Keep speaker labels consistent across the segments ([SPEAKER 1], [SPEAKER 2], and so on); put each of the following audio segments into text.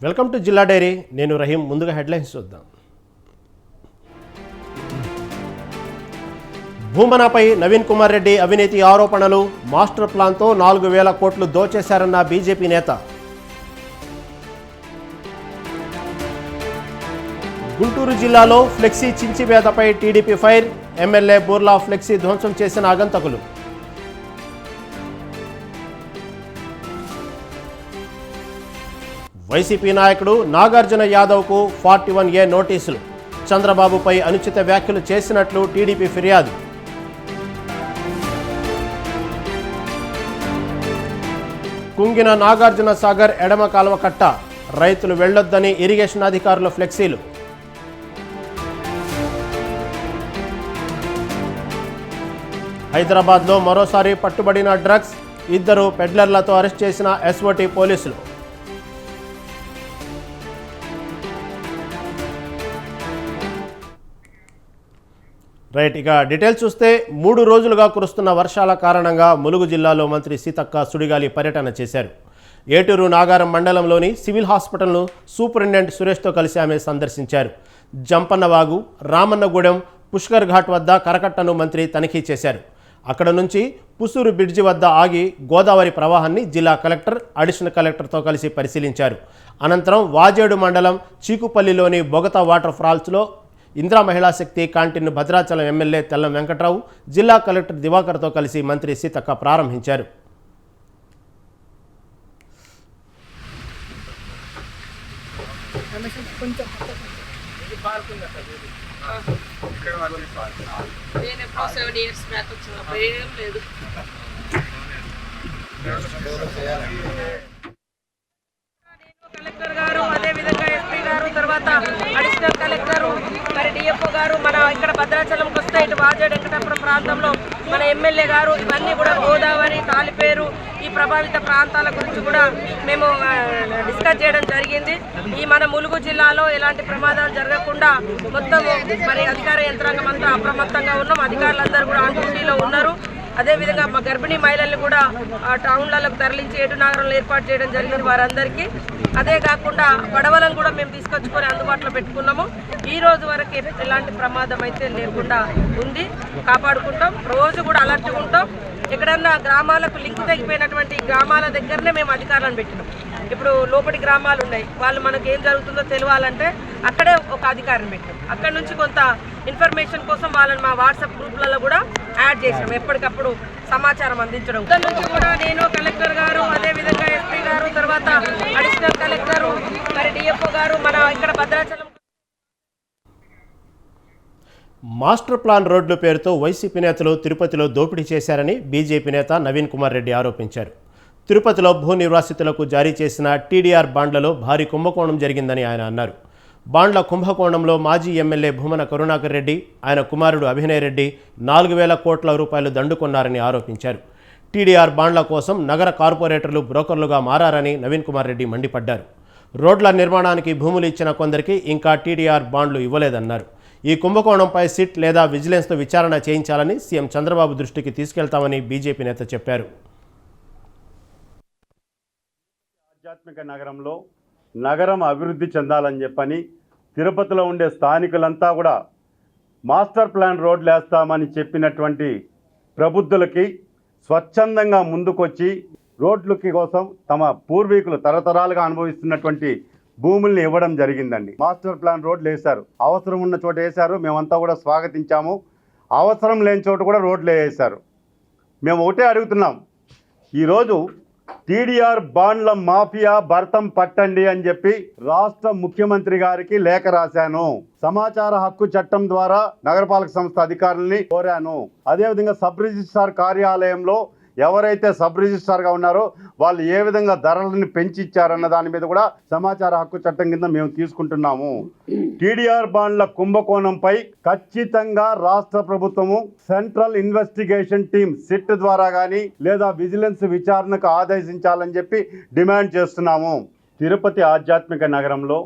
[SPEAKER 1] Welcome to జిల్లా dairy. నేను రహీం. ముందుగా హెడ్లైన్స్ చూద్దాం. భూమనపై నవీన్ కుమార్ రెడ్డి అవినీతి ఆరోపణలు. మాస్టర్ ప్లాన్తో 4,000 కోట్లు దోచేశారన్న బీజేపీ నేత. గుంటూరు జిల్లాలో ఫ్లెక్సీ చించివేతపై TDP fire. MLA Burla flexi ధ్వంసం చేసిన ఆగంతకులు. వైసీపీ నాయకుడు నాగార్జున యాదవ్కు 41A నోటీసులు. చంద్రబాబుపై అనుచిత వ్యాఖ్యలు చేసినట్లు టీడీపీ ఫిర్యాదు. కుంగిన నాగార్జున సాగర్ ఎడమ కాలువ కట్ట. రైతులు వెళ్లొద్దని ఇరిగేషన్ అధికారుల ఫ్లెక్సీలు. హైదరాబాద్లో మరోసారి పట్టుబడిన డ్రగ్స్. 2 పెడ్లర్లతో అరెస్ట్ చేసిన ఎస్ఓటీ పోలీసులు. రైట్, ఇక డీటెయిల్స్ చూస్తే 3 రోజులుగా కురుస్తున్న వర్షాల కారణంగా ములుగు జిల్లాలో మంత్రి సీతక్క సుడిగాలి పర్యటన చేశారు. ఏటూరు నాగారం మండలంలోని సివిల్ హాస్పిటల్ను సూపరింటెండెంట్ సురేష్తో కలిసి ఆమె సందర్శించారు. జంపన్నవాగు, రామన్నగూడెం, పుష్కర్ ఘాట్ వద్ద కరకట్టను మంత్రి తనిఖీ చేశారు. అక్కడ నుంచి పుసూరు బ్రిడ్జి వద్ద ఆగి గోదావరి ప్రవాహాన్ని జిల్లా కలెక్టర్, అడిషనల్ కలెక్టర్తో కలిసి పరిశీలించారు. అనంతరం వాజేడు మండలం చీకుపల్లిలోని బొగతా వాటర్ ఫాల్స్లో ఇందిరా మహిళా శక్తి క్యాంటీన్ను భద్రాచలం ఎమ్మెల్యే తెల్లం వెంకట్రావు, జిల్లా కలెక్టర్ దివాకర్తో కలిసి మంత్రి సీతక్క ప్రారంభించారు.
[SPEAKER 2] కలెక్టర్ గారు, అదేవిధంగా ఎస్పీ గారు, తర్వాత అడిషనల్ కలెక్టరు, మరి డిఎఫ్ఓ గారు, మన ఇక్కడ భద్రాచలంకి వస్తే ఇటు వాజేడు వెంకటాపురం ప్రాంతంలో మన ఎమ్మెల్యే గారు, ఇవన్నీ కూడా గోదావరి, తాలిపేరు ఈ ప్రభావిత ప్రాంతాల గురించి కూడా మేము డిస్కస్ చేయడం జరిగింది. ఈ మన ములుగు జిల్లాలో ఎలాంటి ప్రమాదాలు జరగకుండా మొత్తం మరి అధికార యంత్రాంగం అంతా అప్రమత్తంగా ఉన్నాం. అధికారులందరూ కూడా ఆన్ డ్యూటీలో ఉన్నారు. అదేవిధంగా మా గర్భిణీ మహిళల్ని కూడా టౌన్లకు తరలించి ఏటునగరంలో ఏర్పాటు చేయడం జరిగింది వారందరికీ. అదే కాకుండా పడవలను కూడా మేము తీసుకొచ్చుకొని అందుబాటులో పెట్టుకున్నాము. ఈ రోజు వరకు ఎలాంటి ప్రమాదం అయితే లేకుండా ఉంది, కాపాడుకుంటాం. రోజు కూడా అలర్ట్గా ఉంటాం. ఎక్కడన్నా గ్రామాలకు లింక్ తగ్గిపోయినటువంటి గ్రామాల దగ్గరనే మేము అధికారులను పెట్టినాం. ఇప్పుడు లోపలి గ్రామాలు ఉన్నాయి, వాళ్ళు మనకు ఏం జరుగుతుందో తెలియాలంటే అక్కడే ఒక అధికారిని పెట్టాం. అక్కడ నుంచి కొంత ఇన్ఫర్మేషన్ కోసం వాళ్ళని మా వాట్సాప్ గ్రూప్లలో కూడా యాడ్ చేసాం. ఎప్పటికప్పుడు సమాచారం అందించడం. ఇక్కడ నుంచి కూడా నేను, కలెక్టర్ గారు, అదేవిధంగా ఎస్పీ గారు, తర్వాత అడిషనల్ కలెక్టరు, మరి డిఎఫ్ఓ గారు, మన ఇక్కడ భద్రాచలం.
[SPEAKER 1] మాస్టర్ ప్లాన్ రోడ్ల పేరుతో వైసీపీ నేతలు తిరుపతిలో దోపిడీ చేశారని బీజేపీ నేత నవీన్ కుమార్ రెడ్డి ఆరోపించారు. తిరుపతిలో భూ నిర్వాసితులకు జారీ చేసిన టీడీఆర్ బాండ్లలో భారీ కుంభకోణం జరిగిందని ఆయన అన్నారు. బాండ్ల కుంభకోణంలో మాజీ ఎమ్మెల్యే భూమన కరుణాకర్ రెడ్డి, ఆయన కుమారుడు అభినయ్ రెడ్డి 4,000 కోట్ల రూపాయలు దండుకున్నారని ఆరోపించారు. టీడీఆర్ బాండ్ల కోసం నగర కార్పొరేటర్లు బ్రోకర్లుగా మారారని నవీన్ కుమార్ రెడ్డి మండిపడ్డారు. రోడ్ల నిర్మాణానికి భూములు ఇచ్చిన కొందరికి ఇంకా టీడీఆర్ బాండ్లు ఇవ్వలేదన్నారు. ఈ కుంభకోణంపై సిట్ లేదా విజిలెన్స్తో విచారణ చేయించాలని సీఎం చంద్రబాబు దృష్టికి తీసుకెళ్తామని బీజేపీ నేత చెప్పారు.
[SPEAKER 3] ఆధ్యాత్మిక నగరంలో నగరం అభివృద్ధి చెందాలని చెప్పని తిరుపతిలో ఉండే స్థానికులంతా కూడా మాస్టర్ ప్లాన్ రోడ్లు వేస్తామని చెప్పినటువంటి ప్రబుద్ధులకి స్వచ్ఛందంగా ముందుకొచ్చి రోడ్లకి కోసం తమ పూర్వీకులు తరతరాలుగా అనుభవిస్తున్నటువంటి భూముల్ని ఇవ్వడం జరిగిందండి. మాస్టర్ ప్లాన్ రోడ్లు వేశారు, అవసరం ఉన్న చోట వేశారు, మేమంతా కూడా స్వాగతించాము. అవసరం లేని చోట కూడా రోడ్లు వేశారు. మేము ఒకటే అడుగుతున్నాం, ఈరోజు టీడీఆర్ బాండ్ల మాఫియా భర్తం పట్టండి అని చెప్పి రాష్ట్ర ముఖ్యమంత్రి గారికి లేఖ రాశాను. సమాచార హక్కు చట్టం ద్వారా నగరపాలక సంస్థ అధికారుల్ని కోరాను. అదేవిధంగా సబ్ రిజిస్ట్రార్ కార్యాలయంలో ఎవరైతే సబ్ రిజిస్ట్రార్గా ఉన్నారో వాళ్ళు ఏ విధంగా ధరలను పెంచి ఇచ్చారన్న దాని మీద కూడా సమాచార హక్కు చట్టం కింద మేము తీసుకుంటున్నాము. టీడీఆర్ బాండ్ల కుంభకోణంపై ఖచ్చితంగా రాష్ట్ర ప్రభుత్వము సెంట్రల్ ఇన్వెస్టిగేషన్ టీమ్ సిట్ ద్వారా కానీ లేదా విజిలెన్స్ విచారణకు ఆదేశించాలని చెప్పి డిమాండ్ చేస్తున్నాము. తిరుపతి ఆధ్యాత్మిక నగరంలో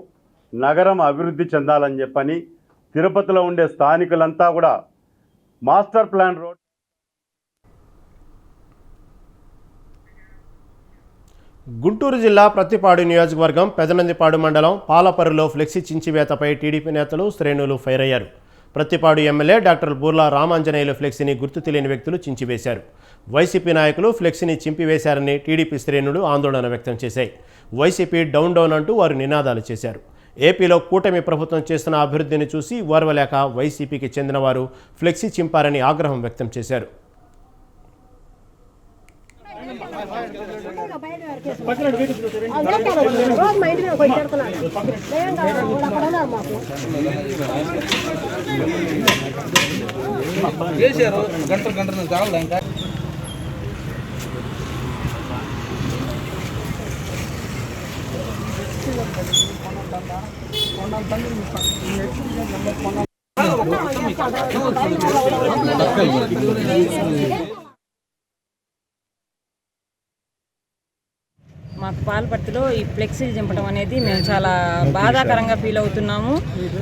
[SPEAKER 3] నగరం అభివృద్ధి చెందాలని చెప్పని తిరుపతిలో ఉండే స్థానికులంతా కూడా మాస్టర్ ప్లాన్ రోడ్
[SPEAKER 1] గుంటూరు జిల్లా ప్రత్తిపాడు నియోజకవర్గం పెదనందిపాడు మండలం పాలపరులో ఫ్లెక్సీ చించివేతపై టీడీపీ నేతలు శ్రేణులు ఫైర్ అయ్యారు. ప్రత్తిపాడు ఎమ్మెల్యే డాక్టర్ బూర్లా రామాంజనేయులు ఫ్లెక్సీని గుర్తు తెలియని వ్యక్తులు చించివేశారు. వైసీపీ నాయకులు ఫ్లెక్సీని చింపివేశారని టీడీపీ శ్రేణులు ఆందోళన వ్యక్తం చేశాయి. వైసీపీ డౌన్ డౌన్ అంటూ వారు నినాదాలు చేశారు. ఏపీలో కూటమి ప్రభుత్వం చేస్తున్న అభివృద్ధిని చూసి ఓర్వలేక వైసీపీకి చెందిన వారు ఫ్లెక్సీ చింపారని ఆగ్రహం వ్యక్తం చేశారు.
[SPEAKER 4] మాకు పాలపర్తిలో ఈ ఫ్లెక్సీలు చింపడం అనేది మేము చాలా బాధాకరంగా ఫీల్ అవుతున్నాము.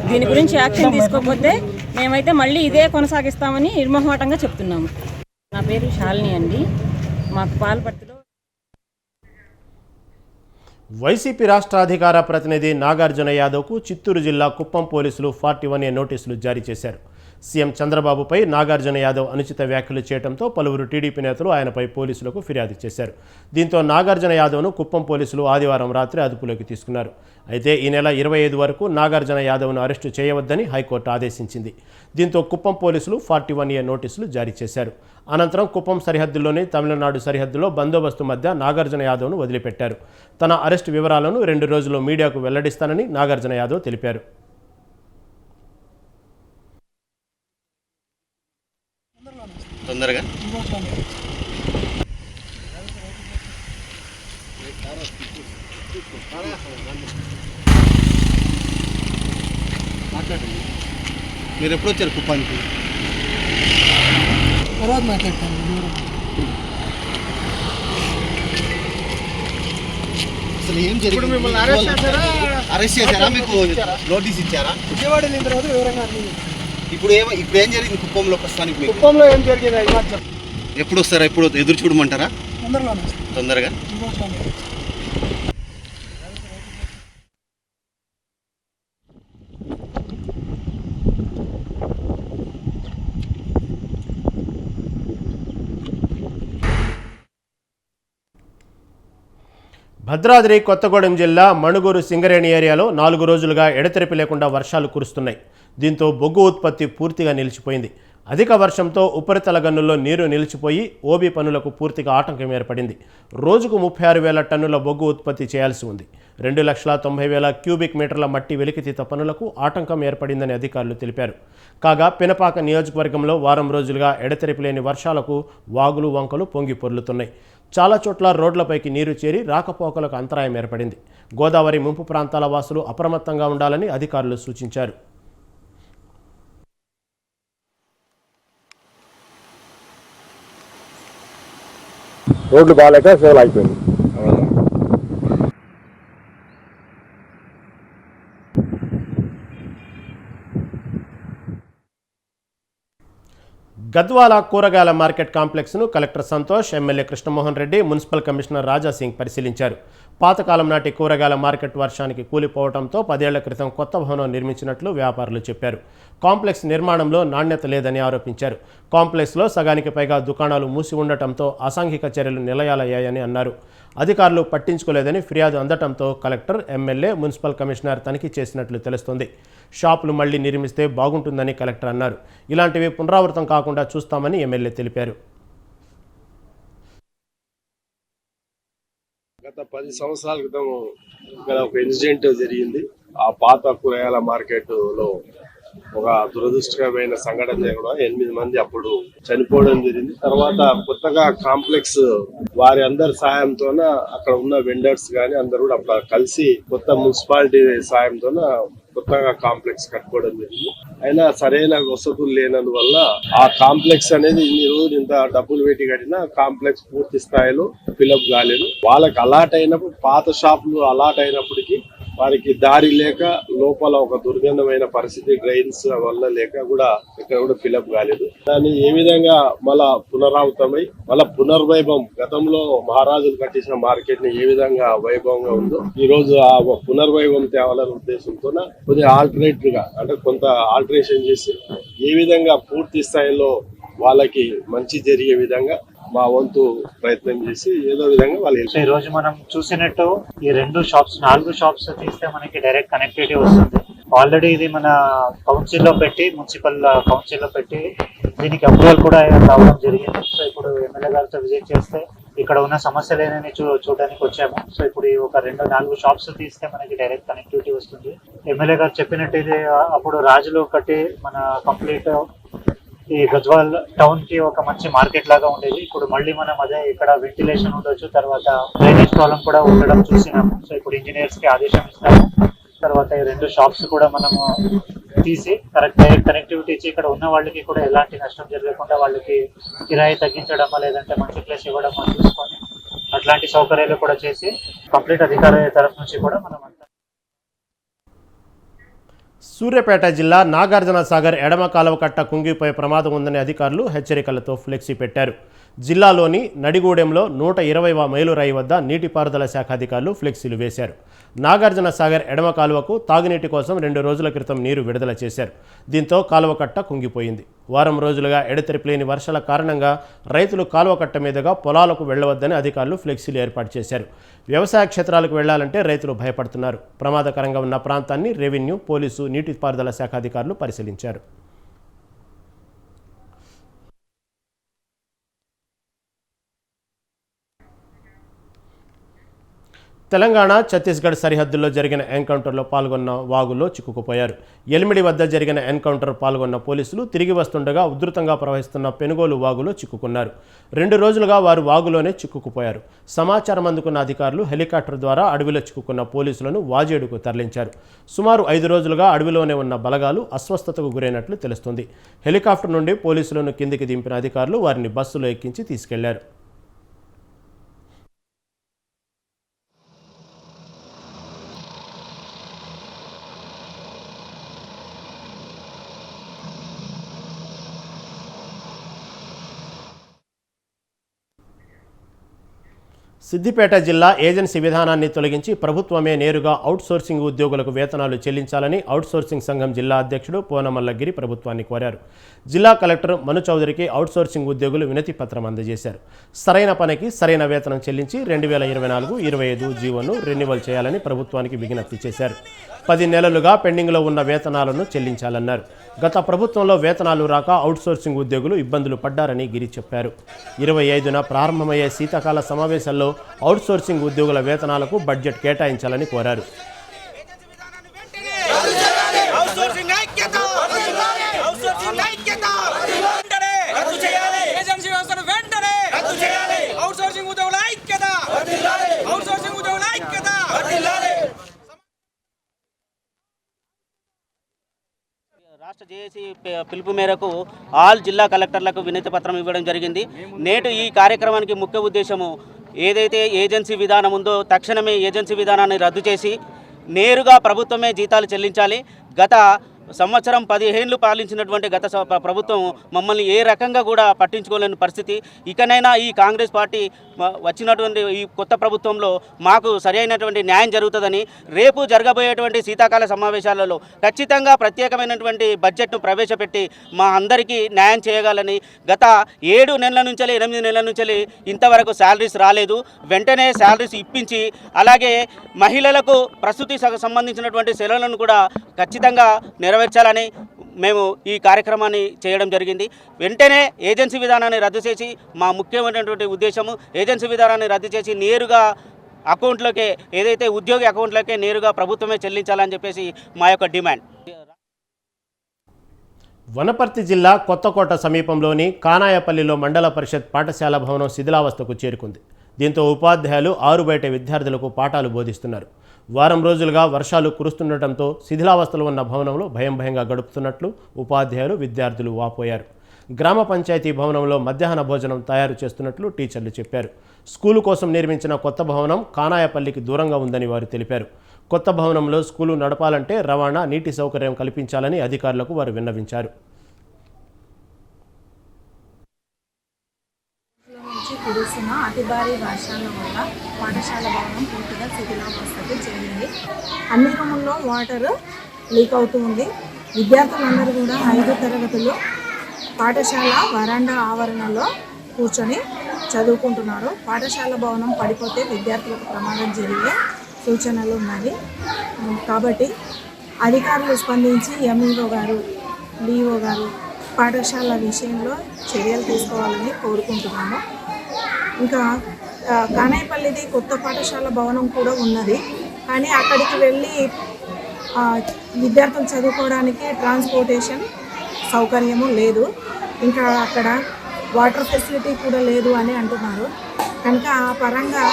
[SPEAKER 4] దీని గురించి యాక్షన్ తీసుకోకపోతే మేమైతే మళ్ళీ ఇదే కొనసాగిస్తామని నిర్మోహమాటంగా చెప్తున్నాము. నా పేరు శాలిని అండి. మాకు పాలపర్తిలో
[SPEAKER 1] వైసీపీ రాష్ట్ర అధికార ప్రతినిధి నాగార్జున యాదవ్కు చిత్తూరు జిల్లా కుప్పం పోలీసులు 41A నోటీసులు జారీ చేశారు. సీఎం చంద్రబాబుపై నాగార్జున యాదవ్ అనుచిత వ్యాఖ్యలు చేయడంతో పలువురు టీడీపీ నేతలు ఆయనపై పోలీసులకు ఫిర్యాదు చేశారు. దీంతో నాగార్జున యాదవ్ను కుప్పం పోలీసులు ఆదివారం రాత్రి అదుపులోకి తీసుకున్నారు. అయితే ఈ నెల 25 వరకు నాగార్జున యాదవ్ను అరెస్టు చేయవద్దని హైకోర్టు ఆదేశించింది. దీంతో కుప్పం పోలీసులు 41A నోటీసులు జారీ చేశారు. అనంతరం కుప్పం సరిహద్దుల్లోని తమిళనాడు సరిహద్దులో బందోబస్తు మధ్య నాగార్జున యాదవ్ను వదిలిపెట్టారు. తన అరెస్టు వివరాలను 2 రోజుల్లో మీడియాకు వెల్లడిస్తానని నాగార్జున యాదవ్ తెలిపారు.
[SPEAKER 5] తొందరగా మీరు ఎప్పుడు వచ్చారు కుప్పానికి? అసలు ఏం జరిగింది? మిమ్మల్ని అరెస్ట్ చేశారా? మీకు నోటీస్ ఇచ్చారా? ఇప్పుడు ఏం జరిగింది కుప్పంలో ప్రస్తుతానికి?
[SPEAKER 6] కుప్పంలో ఏం జరిగింది?
[SPEAKER 5] ఎప్పుడు వస్తారా? ఎప్పుడు ఎదురు చూడమంటారా? తొందరగా
[SPEAKER 1] భద్రాద్రి కొత్తగూడెం జిల్లా మణుగూరు సింగరేణి ఏరియాలో 4 రోజులుగా ఎడతెరిపి లేకుండా వర్షాలు కురుస్తున్నాయి. దీంతో బొగ్గు ఉత్పత్తి పూర్తిగా నిలిచిపోయింది. అధిక వర్షంతో ఉపరితల గన్నుల్లో నీరు నిలిచిపోయి ఓబీ పనులకు పూర్తిగా ఆటంకం ఏర్పడింది. రోజుకు 36,000 టన్నుల బొగ్గు ఉత్పత్తి చేయాల్సి ఉంది. 2,90,000 క్యూబిక్ మీటర్ల మట్టి వెలికితీత పనులకు ఆటంకం ఏర్పడిందని అధికారులు తెలిపారు. కాగా పినపాక నియోజకవర్గంలో వారం రోజులుగా ఎడతెరిపి లేని వర్షాలకు వాగులు వంకలు పొంగి పొర్లుతున్నాయి. చాలా చోట్ల రోడ్లపైకి నీరు చేరి రాకపోకలకు అంతరాయం ఏర్పడింది. గోదావరి ముంపు ప్రాంతాల వాసులు అప్రమత్తంగా ఉండాలని అధికారులు సూచించారు.
[SPEAKER 6] రోడ్లు బాగాలేక సేవలు అయిపోయింది.
[SPEAKER 1] గద్వాల కూరగాయల మార్కెట్ కాంప్లెక్స్ను collector Santosh, MLA Krishnamohan Reddy, municipal commissioner Rajasingh పరిశీలించారు. పాతకాలం నాటి కూరగాయల మార్కెట్ వర్షానికి కూలిపోవడంతో 10 ఏళ్ల క్రితం కొత్త భవనం నిర్మించినట్లు వ్యాపారులు చెప్పారు. కాంప్లెక్స్ నిర్మాణంలో నాణ్యత లేదని ఆరోపించారు. కాంప్లెక్స్లో సగానికి పైగా దుకాణాలు మూసి ఉండటంతో అసాంఘిక చర్యలు నిలయాలయ్యాయని అన్నారు. అధికారులు పట్టించుకోలేదని ఫిర్యాదు అందటంతో కలెక్టర్, ఎమ్మెల్యే, మున్సిపల్ కమిషనర్ తనిఖీ చేసినట్లు తెలుస్తోంది. షాపులు మళ్లీ నిర్మిస్తే బాగుంటుందని కలెక్టర్ అన్నారు. ఇలాంటివి పునరావృతం కాకుండా చూస్తామని ఎమ్మెల్యే తెలిపారు.
[SPEAKER 7] గత 10 సంవత్సరాల క్రితం ఇక్కడ ఒక ఇన్సిడెంట్ జరిగింది. ఆ పాత కూరగాయల మార్కెట్ లో ఒక దురదృష్టకరమైన సంఘటన జరగడం, 8 మంది అప్పుడు చనిపోవడం జరిగింది. తర్వాత కొత్తగా కాంప్లెక్స్ వారి అందరి సాయంతోన అక్కడ ఉన్న వెండర్స్ గాని అందరూ కూడా అప్పుడు కలిసి కొత్త మున్సిపాలిటీ సాయంతోన కొత్తగా కాంప్లెక్స్ కట్టుకోవడం జరిగింది. అయినా సరైన వసతులు లేనందువల్ల ఆ కాంప్లెక్స్ అనేది ఇన్ని రోజులు ఇంత డబ్బులు పెట్టి కట్టినా కాంప్లెక్స్ పూర్తి స్థాయిలో ఫిలప్ కాలేదు. వాళ్ళకి అలాట్ అయినప్పుడు, పాత షాపులు అలాట్ అయినప్పటికీ వారికి దారి లేక లోపల ఒక దుర్గంధమైన పరిస్థితి, డ్రైన్స్ వల్ల లేక కూడా ఇక్కడ కూడా ఫిలప్ కాలేదు. దాన్ని ఏ విధంగా మళ్ళా పునరావృతమై మళ్ళా పునర్వైభవం, గతంలో మహారాజులు కట్టించిన మార్కెట్ ని ఏ విధంగా వైభవంగా ఉందో ఈ రోజు ఆ పునర్వైభవం తేవాలనే ఉద్దేశంతో కొద్దిగా ఆల్టర్నేట్ గా అంటే కొంత ఆల్టరేషన్ చేసి ఏ విధంగా పూర్తి స్థాయిలో వాళ్ళకి మంచి జరిగే విధంగా మా వంతు ప్రయత్నం చేసి ఏదో విధంగా వాళ్ళు.
[SPEAKER 8] ఈ రోజు మనం చూసినట్టు ఈ 4 షాప్స్ తీస్తే మనకి డైరెక్ట్ కనెక్టివిటీ వస్తుంది. ఆల్రెడీ ఇది మన కౌన్సిల్లో పెట్టి, మున్సిపల్ కౌన్సిల్లో పెట్టి దీనికి అప్రూవల్ కూడా రావడం జరిగింది. సో ఇప్పుడు ఎమ్మెల్యే గారితో విజిట్ చేస్తే ఇక్కడ ఉన్న సమస్యలు ఏమైనా చూడడానికి వచ్చాము. సో ఇప్పుడు ఈ ఒక 4 షాప్స్ తీస్తే మనకి డైరెక్ట్ కనెక్టివిటీ వస్తుంది. ఎమ్మెల్యే గారు చెప్పినట్టు ఇది అప్పుడు రాజులు కట్టి మన కంప్లీట్ ఈ గజ్వాల్ టౌన్ కి ఒక మంచి మార్కెట్ లాగా ఉండేది. ఇప్పుడు మళ్ళీ మనం అదే ఇక్కడ వెంటిలేషన్ ఉండొచ్చు, తర్వాత డ్రైనేజ్ ప్రాబ్లం కూడా ఉండడం చూసినాము. సో ఇప్పుడు ఇంజనీర్స్ కి ఆదేశం ఇస్తాము. తర్వాత ఈ 2 షాప్స్ కూడా మనము తీసి డైరెక్ట్ కనెక్టివిటీ ఇచ్చి ఇక్కడ ఉన్న వాళ్ళకి కూడా ఎలాంటి నష్టం జరగకుండా వాళ్ళకి కిరాయి తగ్గించడమా లేదంటే మంచి ప్లేస్ ఇవ్వడమా చూసుకొని అట్లాంటి సౌకర్యాలు కూడా చేసి కంప్లీట్ అధికారుల తరఫు నుంచి కూడా మనం
[SPEAKER 1] సూర్యాపేట జిల్లా నాగార్జున సాగర్ ఎడమ కాలువ కట్ట కుంగిపోయే ప్రమాదం ఉందని అధికారులు హెచ్చరికలతో ఫ్లెక్సీ పెట్టారు. జిల్లాలోని నడిగూడెంలో 120వ మైలురాయి వద్ద నీటిపారుదల శాఖ అధికారులు ఫ్లెక్సీలు వేశారు. నాగార్జున సాగర్ ఎడమ కాలువకు తాగునీటి కోసం 2 రోజుల క్రితం నీరు విడుదల చేశారు. దీంతో కాలువ కట్ట కుంగిపోయింది. వారం రోజులుగా ఎడతెరిపిలేని వర్షాల కారణంగా రైతులు కాలువ కట్ట మీదుగా పొలాలకు వెళ్లవద్దని అధికారులు ఫ్లెక్సీలు ఏర్పాటు చేశారు. వ్యవసాయ క్షేత్రాలకు వెళ్లాలంటే రైతులు భయపడుతున్నారు. ప్రమాదకరంగా ఉన్న ప్రాంతాన్ని రెవెన్యూ, పోలీసు, నీటిపారుదల శాఖ అధికారులు పరిశీలించారు. తెలంగాణ, ఛత్తీస్గఢ్ సరిహద్దుల్లో జరిగిన ఎన్కౌంటర్లో పాల్గొన్న వాగులో చిక్కుకుపోయారు. ఎలిమిడి వద్ద జరిగిన ఎన్కౌంటర్ పాల్గొన్న పోలీసులు తిరిగి వస్తుండగా ఉధృతంగా ప్రవహిస్తున్న పెనుగోలు వాగులో చిక్కుకున్నారు. 2 రోజులుగా వారు వాగులోనే చిక్కుకుపోయారు. సమాచారం అందుకున్న అధికారులు హెలికాప్టర్ ద్వారా అడవిలో చిక్కుకున్న పోలీసులను వాజేడుకు తరలించారు. సుమారు 5 రోజులుగా అడవిలోనే ఉన్న బలగాలు అస్వస్థతకు గురైనట్లు తెలుస్తుంది. హెలికాప్టర్ నుండి పోలీసులను కిందికి దింపిన అధికారులు వారిని బస్సులో ఎక్కించి తీసుకెళ్లారు. సిద్దిపేట జిల్లా ఏజెన్సీ విధానాన్ని తొలగించి ప్రభుత్వమే నేరుగా అవుట్సోర్సింగ్ ఉద్యోగులకు వేతనాలు చెల్లించాలని అవుట్సోర్సింగ్ సంఘం జిల్లా అధ్యక్షుడు పోనమల్లగిరి ప్రభుత్వాన్ని కోరారు. జిల్లా కలెక్టర్ మను చౌదరికి అవుట్సోర్సింగ్ ఉద్యోగులు వినతి పత్రం అందజేశారు. సరైన పనికి సరైన వేతనం చెల్లించి 2024-25 జీవోను రెన్యువల్ చేయాలని ప్రభుత్వానికి విజ్ఞప్తి చేశారు. 10 నెలలుగా పెండింగ్లో ఉన్న వేతనాలను చెల్లించాలన్నారు. గత ప్రభుత్వంలో వేతనాలు రాక అవుట్సోర్సింగ్ ఉద్యోగులు ఇబ్బందులు పడ్డారని గిరి చెప్పారు. 25న ప్రారంభమయ్యే శీతాకాల సమావేశాల్లో అవుట్సోర్సింగ్ ఉద్యోగుల వేతనాలకు బడ్జెట్ కేటాయించాలని కోరారు.
[SPEAKER 9] రాష్ట్ర జేఏసీ పిలుపు మేరకు ఆల్ జిల్లా కలెక్టర్లకు వినతి పత్రం ఇవ్వడం జరిగింది. నేటి ఈ కార్యక్రమానికి ముఖ్య ఉద్దేశము ఏదైతే ఏజెన్సీ విధానం ఉందో తక్షణమే ఏజెన్సీ విధానాన్ని రద్దు చేసి నేరుగా ప్రభుత్వమే జీతాలు చెల్లించాలి. గత సంవత్సరం 15 ఏళ్ళు పాలించినటువంటి గత ప్రభుత్వం మమ్మల్ని ఏ రకంగా కూడా పట్టించుకోలేని పరిస్థితి. ఇకనైనా ఈ కాంగ్రెస్ పార్టీ వచ్చినటువంటి ఈ కొత్త ప్రభుత్వంలో మాకు సరైనటువంటి న్యాయం జరుగుతుందని, రేపు జరగబోయేటువంటి శీతాకాల సమావేశాలలో ఖచ్చితంగా ప్రత్యేకమైనటువంటి బడ్జెట్ను ప్రవేశపెట్టి మా అందరికీ న్యాయం చేయగలని. గత 7 నెలల నుంచి 8 నెలల నుంచి ఇంతవరకు శాలరీస్ రాలేదు. వెంటనే శాలరీస్ ఇప్పించి అలాగే మహిళలకు ప్రసూతి సంబంధించినటువంటి సెలవులను కూడా ఖచ్చితంగా నెరవేర్చాలని మేము ఈ కార్యక్రమాన్ని చేయడం జరిగింది. వెంటనే ఏజెన్సీ విధానాన్ని రద్దు చేసి మా ముఖ్యమైనటువంటి ఉద్దేశము ఏజెన్సీ విధానాన్ని రద్దు చేసి నేరుగా అకౌంట్లోకే ఏదైతే ఉద్యోగి అకౌంట్లోకే నేరుగా ప్రభుత్వమే చెల్లించాలని చెప్పేసి మా యొక్క డిమాండ్.
[SPEAKER 1] వనపర్తి జిల్లా కొత్తకోట సమీపంలోని కానాయపల్లిలో మండల పరిషత్ పాఠశాల భవనం శిథిలావస్థకు చేరుకుంది. దీంతో ఉపాధ్యాయులు ఆరుబయట విద్యార్థులకు పాఠాలు బోధిస్తున్నారు. వారం రోజులుగా వర్షాలు కురుస్తుండటంతో శిథిలావస్థలో ఉన్న భవనంలో భయంగా గడుపుతున్నట్లు ఉపాధ్యాయులు, విద్యార్థులు వాపోయారు. గ్రామ పంచాయతీ భవనంలో మధ్యాహ్న భోజనం తయారు చేస్తున్నట్లు టీచర్లు చెప్పారు. స్కూలు కోసం నిర్మించిన కొత్త భవనం కానాయపల్లికి దూరంగా ఉందని వారు తెలిపారు. కొత్త భవనంలో స్కూలు నడపాలంటే రవాణా, నీటి సౌకర్యం కల్పించాలని అధికారులకు వారు విన్నవించారు.
[SPEAKER 10] కురుస్తున్న అతి భారీ వర్షాల వల్ల పాఠశాల భవనం పూర్తిగా శిథిలావస్థకు చెందింది. అన్ని రూముల్లో వాటర్ లీక్ అవుతూ ఉంది. విద్యార్థులందరూ కూడా 5 తరగతులు పాఠశాల వరాండా ఆవరణలో కూర్చొని చదువుకుంటున్నారు. పాఠశాల భవనం పడిపోతే విద్యార్థులకు ప్రమాదం జరిగే సూచనలు ఉన్నాయి. కాబట్టి అధికారులు స్పందించి ఎంఈఓ గారు, డిఓ గారు పాఠశాల విషయంలో చర్యలు తీసుకోవాలని కోరుకుంటున్నాము. ఇంకా కానేపల్లిది కొత్త పాఠశాల భవనం కూడా ఉన్నది. కానీ అక్కడికి వెళ్ళి విద్యార్థులు చదువుకోవడానికి ట్రాన్స్పోర్టేషన్ సౌకర్యము లేదు. ఇంకా అక్కడ వాటర్ ఫెసిలిటీ కూడా లేదు అని అంటున్నారు. కనుక ఆ పరంగా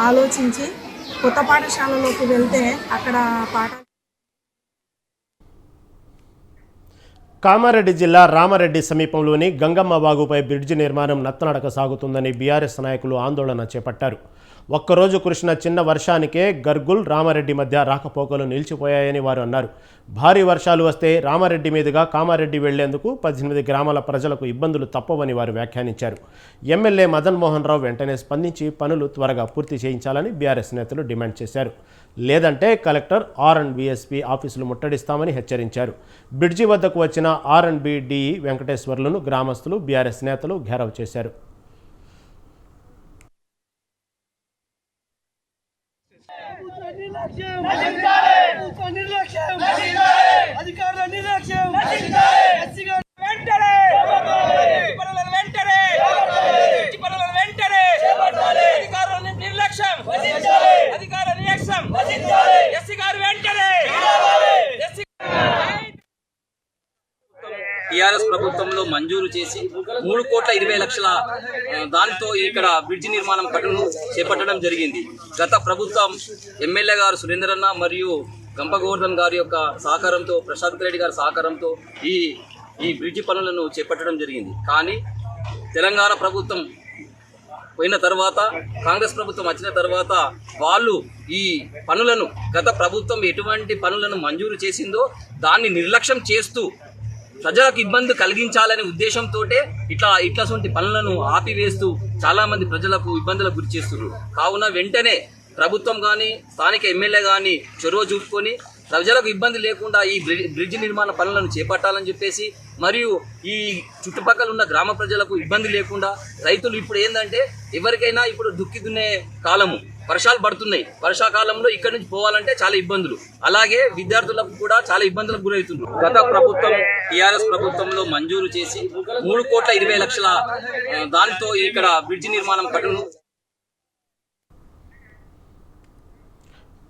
[SPEAKER 10] ఆలోచించి కొత్త పాఠశాలలోకి వెళ్తే అక్కడ
[SPEAKER 1] కామారెడ్డి జిల్లా రామారెడ్డి సమీపంలోని గంగమ్మ వాగుపై బ్రిడ్జి నిర్మాణం నత్తనడక సాగుతుందని బీఆర్ఎస్ నాయకులు ఆందోళన చేపట్టారు. ఒక్కరోజు కురిసిన చిన్న వర్షానికే గర్గుల్, రామారెడ్డి మధ్య రాకపోకలు నిలిచిపోయాయని వారు అన్నారు. భారీ వర్షాలు వస్తే రామారెడ్డి మీదుగా కామారెడ్డి వెళ్లేందుకు 18 గ్రామాల ప్రజలకు ఇబ్బందులు తప్పవని వారు వ్యాఖ్యానించారు. ఎమ్మెల్యే మదన్ మోహన్ రావు వెంటనే స్పందించి పనులు త్వరగా పూర్తి చేయించాలని బీఆర్ఎస్ నేతలు డిమాండ్ చేశారు. లేదంటే కలెక్టర్ ఆర్ఎండ్బీఎస్పీ ఆఫీసులు ముట్టడిస్తామని హెచ్చరించారు. బ్రిడ్జి వద్దకు వచ్చిన ఆర్ఎండ్బీ డిఈ వెంకటేశ్వర్లను గ్రామస్తులు, బీఆర్ఎస్ నేతలు ఘెరావ్ చేశారు.
[SPEAKER 11] టీఆర్ఎస్ ప్రభుత్వంలో మంజూరు చేసి 3,20,00,000 దానితో ఇక్కడ బ్రిడ్జి నిర్మాణం పనులు చేపట్టడం జరిగింది. గత ప్రభుత్వం ఎమ్మెల్యే గారు సురేందరన్న మరియు గంపగోవర్ధన్ గారి యొక్క సహకారంతో, ప్రశాంత్ రెడ్డి గారి సహకారంతో ఈ బ్రిడ్జి పనులను చేపట్టడం జరిగింది. కానీ తెలంగాణ ప్రభుత్వం పోయిన తర్వాత, కాంగ్రెస్ ప్రభుత్వం వచ్చిన తర్వాత వాళ్ళు ఈ పనులను, గత ప్రభుత్వం ఎటువంటి పనులను మంజూరు చేసిందో దాన్ని నిర్లక్ష్యం చేస్తూ ప్రజలకు ఇబ్బంది కలిగించాలనే ఉద్దేశంతో ఇట్లాంటి పనులను ఆపివేస్తూ చాలా మంది ప్రజలకు ఇబ్బందులకు గురి చేస్తున్నారు. కావున వెంటనే ప్రభుత్వం కానీ, స్థానిక ఎమ్మెల్యే కానీ చొరవ చూపుకొని ప్రజలకు ఇబ్బంది లేకుండా ఈ బ్రిడ్జి నిర్మాణ పనులను చేపట్టాలని చెప్పేసి, మరియు ఈ చుట్టుపక్కల ఉన్న గ్రామ ప్రజలకు ఇబ్బంది లేకుండా, రైతులు ఇప్పుడు ఏంటంటే ఎవరికైనా ఇప్పుడు దుక్కి దున్నే కాలము, వర్షాలు పడుతున్నాయి. వర్షాకాలంలో ఇక్కడి నుంచి పోవాలంటే చాలా ఇబ్బందులు, అలాగే విద్యార్థులకు కూడా చాలా ఇబ్బందులకు గురవుతున్నారు. గత ప్రభుత్వం టీఆర్ఎస్ ప్రభుత్వంలో మంజూరు చేసి 3,20,00,000 దానితో ఇక్కడ బ్రిడ్జి నిర్మాణం పనులు.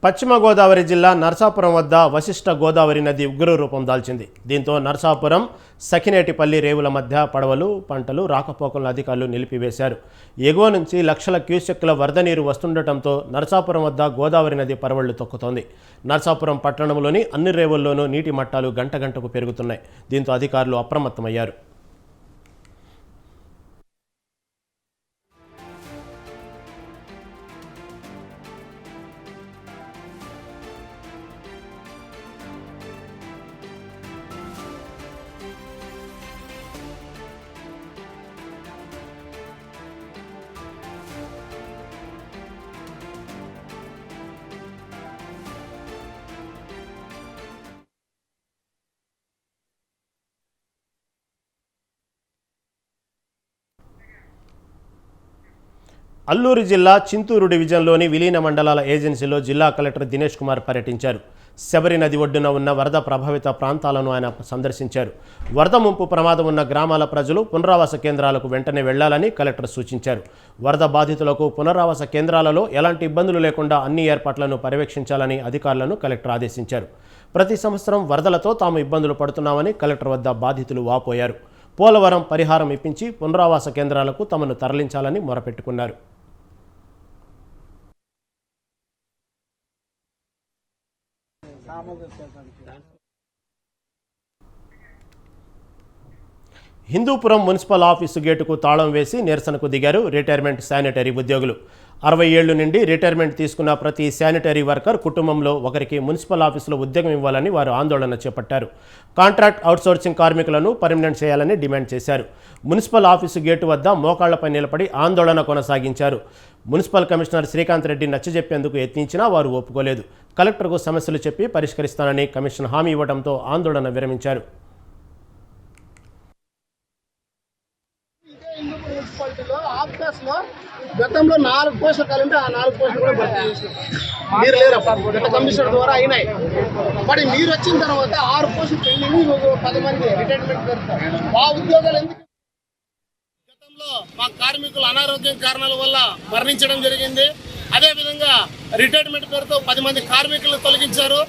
[SPEAKER 1] పశ్చిమ గోదావరి జిల్లా నర్సాపురం వద్ద వశిష్ఠ గోదావరి నది ఉగ్ర రూపం దాల్చింది. దీంతో నర్సాపురం, సఖినేటిపల్లి రేవుల మధ్య పడవలు, పంటలు రాకపోకలను అధికారులు నిలిపివేశారు. ఎగువ నుంచి లక్షల క్యూసెక్కుల వరద నీరు వస్తుండటంతో నర్సాపురం వద్ద గోదావరి నది పరవళ్లు తొక్కుతోంది. నర్సాపురం పట్టణంలోని అన్ని రేవుల్లోనూ నీటి మట్టాలు గంటకు పెరుగుతున్నాయి. దీంతో అధికారులు అప్రమత్తమయ్యారు. అల్లూరు జిల్లా చింతూరు డివిజన్లోని విలీన మండలాల ఏజెన్సీలో జిల్లా కలెక్టర్ దినేష్ కుమార్ పర్యటించారు. శబరి నది ఒడ్డున ఉన్న వరద ప్రభావిత ప్రాంతాలను ఆయన సందర్శించారు. వరద ముంపు ప్రమాదం ఉన్న గ్రామాల ప్రజలు పునరావాస కేంద్రాలకు వెంటనే వెళ్లాలని కలెక్టర్ సూచించారు. వరద బాధితులకు పునరావాస కేంద్రాలలో ఎలాంటి ఇబ్బందులు లేకుండా అన్ని ఏర్పాట్లను పర్యవేక్షించాలని అధికారులను కలెక్టర్ ఆదేశించారు. ప్రతి సంవత్సరం వరదలతో తాము ఇబ్బందులు పడుతున్నామని కలెక్టర్ వద్ద బాధితులు వాపోయారు. పోలవరం పరిహారం ఇప్పించి పునరావాస కేంద్రాలకు తమను తరలించాలని మొరపెట్టుకున్నారు. హిందూపురం మున్సిపల్ ఆఫీసు గేటుకు తాళం వేసి నిరసనకు దిగారు రిటైర్మెంట్ శానిటరీ ఉద్యోగులు. 60 ఏళ్ల నుండి రిటైర్మెంట్ తీసుకున్న ప్రతి శానిటరీ వర్కర్ కుటుంబంలో ఒకరికి మున్సిపల్ ఆఫీసులో ఉద్యోగం ఇవ్వాలని వారు ఆందోళన చేపట్టారు. కాంట్రాక్ట్ అవుట్సోర్సింగ్ కార్మికులను పర్మనెంట్ చేయాలని డిమాండ్ చేశారు. మున్సిపల్ ఆఫీసు గేటు వద్ద మోకాళ్లపై నిలబడి ఆందోళన కొనసాగించారు. మున్సిపల్ కమిషనర్ శ్రీకాంత్ రెడ్డి నచ్చజెప్పేందుకు యత్నించినా వారు ఒప్పుకోలేదు. కలెక్టర్కు సమస్యలు చెప్పి పరిష్కరిస్తానని కమిషనర్ హామీ ఇవ్వడంతో ఆందోళన విరమించారు.
[SPEAKER 5] గతంలో 4 పోస్టులు కలింటే ఆ 4 పోస్టులు కూడా భర్తీ చేసినాం. మీరు లేరు గత కమిషనర్ ద్వారా అయినాయి. మరి మీరు వచ్చిన తర్వాత 6 పోస్టులు పెండింగ్, 10 మంది రిటైర్మెంట్ పెడతారు. ఆ ఉద్యోగాలు ఎందుకు? గతంలో మా కార్మికులు అనారోగ్యం కారణాల వల్ల మరణించడం జరిగింది. అదేవిధంగా రిటైర్మెంట్ పేరుతో 10 మంది కార్మికులను తొలగించారు.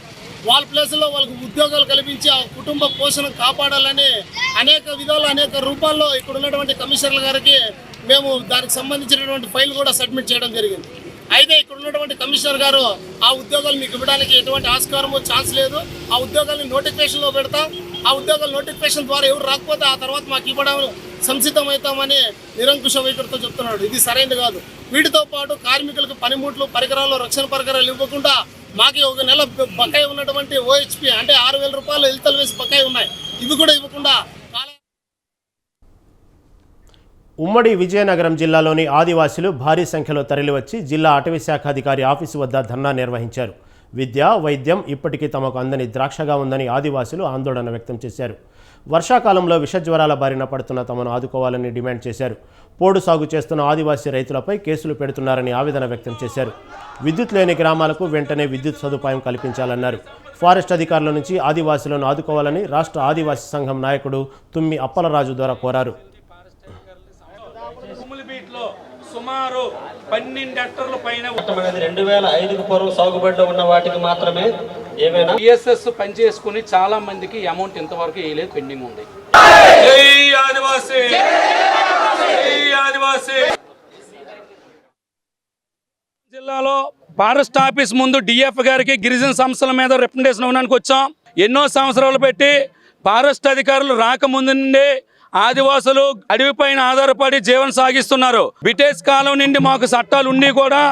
[SPEAKER 5] వాళ్ళ ప్లేస్లో వాళ్ళకు ఉద్యోగాలు కల్పించి ఆ కుటుంబ పోషణ కాపాడాలని అనేక విధాలు అనేక రూపాల్లో ఇక్కడ ఉన్నటువంటి కమిషనర్ల గారికి మేము దానికి సంబంధించినటువంటి ఫైల్ కూడా సబ్మిట్ చేయడం జరిగింది. అయితే ఇక్కడ ఉన్నటువంటి కమిషనర్ గారు ఆ ఉద్యోగాలు మీకు ఇవ్వడానికి ఎటువంటి ఆస్కారము ఛాన్స్ లేదు, ఆ ఉద్యోగాలను నోటిఫికేషన్లో పెడతాం, ఆ ఉద్యోగాల నోటిఫికేషన్ ద్వారా ఎవరు రాకపోతే ఆ తర్వాత మాకు ఇవ్వడం సంసిద్ధమవుతామని నిరంకుశ వైఖరితో చెప్తున్నాడు. ఇది సరైనది కాదు. వీటితో పాటు కార్మికులకు పనిముట్లు, పరికరాలు, రక్షణ పరికరాలు ఇవ్వకుండా మాకు 1 నెల బకాయి ఉన్నటువంటి OHP అంటే 6,000 రూపాయలు ఎల్తలు వేసి బకాయి ఉన్నాయి, ఇవి కూడా ఇవ్వకుండా.
[SPEAKER 1] ఉమ్మడి విజయనగరం జిల్లాలోని ఆదివాసీలు భారీ సంఖ్యలో తరలివచ్చి జిల్లా అటవీ శాఖ అధికారి ఆఫీసు వద్ద ధర్నా నిర్వహించారు. విద్య, వైద్యం ఇప్పటికీ తమకు అందని ద్రాక్షగా ఉందని ఆదివాసీలు ఆందోళన వ్యక్తం చేశారు. వర్షాకాలంలో విషజ్వరాల బారిన పడుతున్న తమను ఆదుకోవాలని డిమాండ్ చేశారు. పోడు సాగు చేస్తున్న ఆదివాసీ రైతులపై కేసులు పెడుతున్నారని ఆవేదన వ్యక్తం చేశారు. విద్యుత్ లేని గ్రామాలకు వెంటనే విద్యుత్ సదుపాయం కల్పించాలన్నారు. ఫారెస్ట్ అధికారుల నుంచి ఆదివాసీలను ఆదుకోవాలని రాష్ట్ర ఆదివాసీ సంఘం నాయకుడు తుమ్మి అప్పలరాజు ద్వారా కోరారు.
[SPEAKER 12] సుమారు 12 హెక్టార్ల పైన 2005కు పూర్వం సాగుబడిలో ఉన్న వాటికి మాత్రమే ఏమైనా పిఎస్ఎస్ పనిచేసుకుని చాలా మందికి అమౌంట్ ఇంతవరకు వేయలేదు, పెండింగ్ ఉంది. జిల్లాలో ఫారెస్ట్ ఆఫీస్ ముందు డిఎఫ్ గారికి గిరిజన సంస్థల మీద రిప్రజెంటేషన్ ఇవ్వడానికి వచ్చాం. ఎన్నో సంవత్సరాలు పెట్టి ఫారెస్ట్ అధికారులు రాకముందు నుండి ఆదివాసులు అడవిపైన ఆధారపడి జీవనం సాగిస్తున్నారు. బ్రిటిష్ కాలం నుండి మాకు చట్టాలు ఉండి కూడా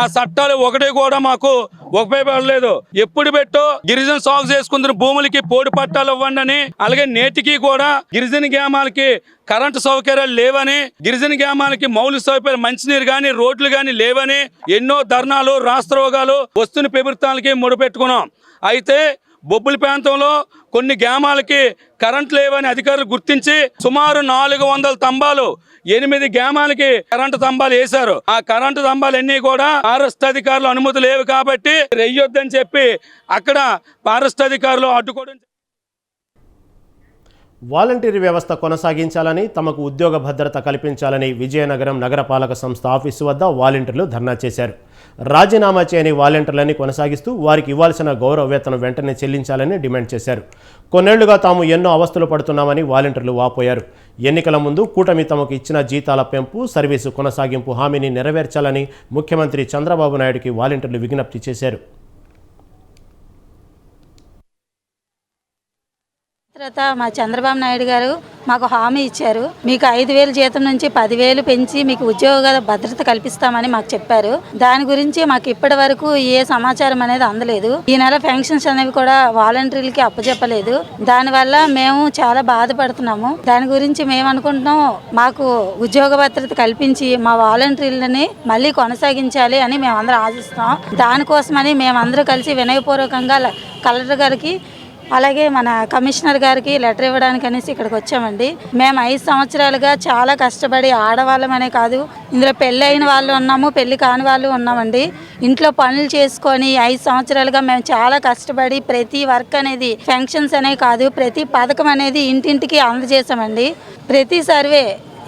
[SPEAKER 12] ఆ చట్టాలు ఒకటి కూడా మాకు ఉపయోగపడలేదు. ఎప్పుడు పెట్టో గిరిజన సాగు చేసుకుంటున్న భూములకి పోడు పట్టాలు ఇవ్వండి అని, అలాగే నేటికి కూడా గిరిజన గ్రామాలకి కరెంటు సౌకర్యాలు లేవని, గిరిజన గ్రామాలకి మౌలిక సౌకర్యాలు మంచినీరు కానీ రోడ్లు కానీ లేవని ఎన్నో ధర్నాలు, రాష్ట్రరోగాలు వస్తున్న ప్రభుత్వాలకి ముడిపెట్టుకున్నాం. అయితే బొబ్బుల ప్రాంతంలో కొన్ని గ్రామాలకి కరెంట్ లేవని అధికారులు గుర్తించి సుమారు 400 స్తంభాలు 8 గ్రామాలకి కరెంటు స్తంభాలు వేశారు. ఆ కరెంటు స్తంభాలన్నీ కూడా ఫారెస్ట్ అధికారులు అనుమతి లేవు కాబట్టి రెయ్యొద్దని చెప్పి అక్కడ ఫారెస్ట్ అధికారులు అడ్డుకోవడం.
[SPEAKER 1] వాలంటీర్ వ్యవస్థ కొనసాగించాలని, తమకు ఉద్యోగ భద్రత కల్పించాలని విజయనగరం నగరపాలక సంస్థ ఆఫీసు వద్ద వాలంటీర్లు ధర్నా చేశారు. రాజీనామా చేయని వాలంటీర్లని కొనసాగిస్తూ వారికి ఇవ్వాల్సిన గౌరవ వేతనం వెంటనే చెల్లించాలని డిమాండ్ చేశారు. కొన్నేళ్లుగా తాము ఎన్నో అవస్థలు పడుతున్నామని వాలంటీర్లు వాపోయారు. ఎన్నికల ముందు కూటమి తమకు ఇచ్చిన జీతాల పెంపు, సర్వీసు కొనసాగింపు హామీని నెరవేర్చాలని ముఖ్యమంత్రి చంద్రబాబు నాయుడుకి వాలంటీర్లు విజ్ఞప్తి చేశారు.
[SPEAKER 13] మా చంద్రబాబు నాయుడు గారు మాకు హామీ ఇచ్చారు. మీకు 5,000 జీతం నుంచి 10,000 పెంచి మీకు ఉద్యోగ భద్రత కల్పిస్తామని మాకు చెప్పారు. దాని గురించి మాకు ఇప్పటి వరకు ఏ సమాచారం అనేది అందలేదు. ఈ నెల పెన్షన్స్ అనేవి కూడా వాలంటీర్లకి అప్పచెప్పలేదు. దానివల్ల మేము చాలా బాధపడుతున్నాము. దాని గురించి మేము అనుకుంటున్నాం, మాకు ఉద్యోగ భద్రత కల్పించి మా వాలంటీర్లని మళ్ళీ కొనసాగించాలి అని మేమందరం ఆశిస్తున్నాం. దానికోసమని మేమందరూ కలిసి వినయపూర్వకంగా కలెక్టర్ గారికి అలాగే మన కమిషనర్ గారికి లెటర్ ఇవ్వడానికి అనేసి ఇక్కడికి వచ్చామండి. మేము 5 సంవత్సరాలుగా చాలా కష్టపడి, ఆడవాళ్ళమనే కాదు ఇందులో పెళ్ళి అయిన వాళ్ళు ఉన్నాము, పెళ్లి కాని వాళ్ళు ఉన్నామండి. ఇంట్లో పనులు చేసుకొని 5 సంవత్సరాలుగా మేము చాలా కష్టపడి ప్రతి వర్క్ అనేది ఫంక్షన్స్ అనే కాదు ప్రతి పథకం అనేది ఇంటింటికి అందజేసామండి. ప్రతి సర్వే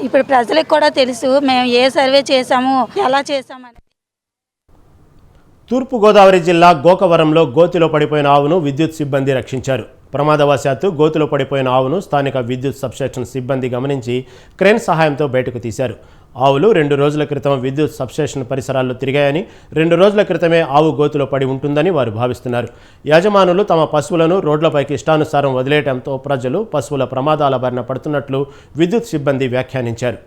[SPEAKER 13] ఇప్పుడు ప్రజలకు కూడా తెలుసు మేము ఏ సర్వే చేసాము, ఎలా చేసామని.
[SPEAKER 1] తూర్పుగోదావరి జిల్లా గోకవరంలో గోతిలో పడిపోయిన ఆవును విద్యుత్ సిబ్బంది రక్షించారు. ప్రమాదవశాత్తు గోతిలో పడిపోయిన ఆవును స్థానిక విద్యుత్ సబ్స్టేషన్ సిబ్బంది గమనించి క్రేన్ సహాయంతో బయటకు తీశారు. ఆవులు 2 రోజుల క్రితం విద్యుత్ సబ్స్టేషన్ పరిసరాల్లో తిరిగాయని 2 రోజుల క్రితమే ఆవు గోతులో పడి ఉంటుందని వారు భావిస్తున్నారు. యజమానులు తమ పశువులను రోడ్లపైకి ఇష్టానుసారం వదిలేయడంతో ప్రజలు పశువుల ప్రమాదాల బారిన పడుతున్నట్లు విద్యుత్ సిబ్బంది వ్యాఖ్యానించారు.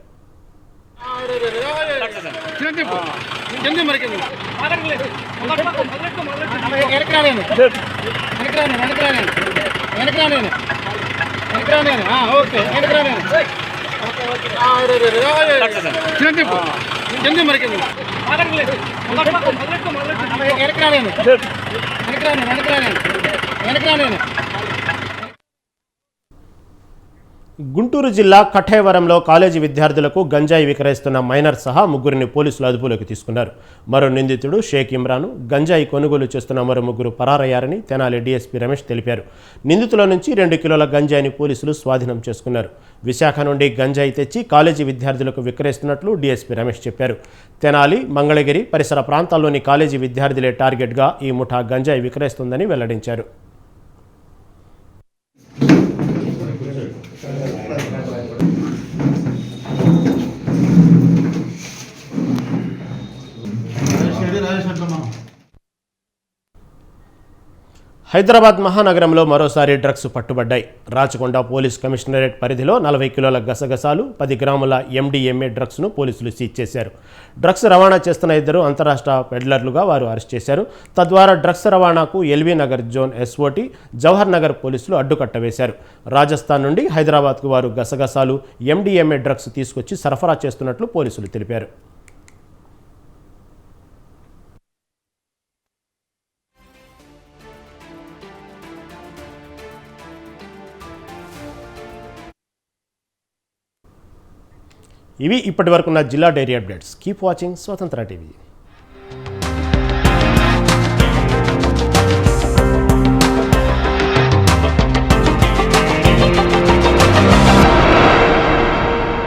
[SPEAKER 1] గుంటూరు జిల్లా కఠేవరంలో కాలేజీ విద్యార్థులకు గంజాయి విక్రయిస్తున్న మైనర్ సహా 3 పోలీసులు అదుపులోకి తీసుకున్నారు. మరో నిందితుడు షేక్ ఇమ్రాను గంజాయి కొనుగోలు చేస్తున్న మరో 3 పరారయ్యారని తెనాలి డీఎస్పీ రమేష్ తెలిపారు. నిందితుల నుంచి 2 కిలోల గంజాయిని పోలీసులు స్వాధీనం చేసుకున్నారు. విశాఖ నుండి గంజాయి తెచ్చి కాలేజీ విద్యార్థులకు విక్రయిస్తున్నట్లు డీఎస్పీ రమేష్ చెప్పారు. తెనాలి, మంగళగిరి పరిసర ప్రాంతాల్లోని కాలేజీ విద్యార్థులే టార్గెట్గా ఈ ముఠా గంజాయి విక్రయిస్తుందని వెల్లడించారు. హైదరాబాద్ మహానగరంలో మరోసారి డ్రగ్స్ పట్టుబడ్డాయి. రాచకొండ పోలీస్ కమిషనరేట్ పరిధిలో 40 కిలోల గసగసాలు, 10 గ్రాముల MDMA డ్రగ్స్ను పోలీసులు సీజ్ చేశారు. డ్రగ్స్ రవాణా చేస్తున్న 2 అంతరాష్ట్ర పెడ్లర్లుగా వారు అరెస్ట్ చేశారు. తద్వారా డ్రగ్స్ రవాణాకు LB Nagar zone SOT, Jawahar Nagar పోలీసులు అడ్డుకట్ట వేశారు. రాజస్థాన్ నుండి హైదరాబాద్కు వారు గసగసాలు, MDMA డ్రగ్స్ తీసుకొచ్చి సరఫరా చేస్తున్నట్లు పోలీసులు తెలిపారు. ఇవి ఇప్పటివరకున్న జిల్లా డైరీ అప్డేట్స్. కీప్ వాచింగ్ స్వతంత్ర టీవీ.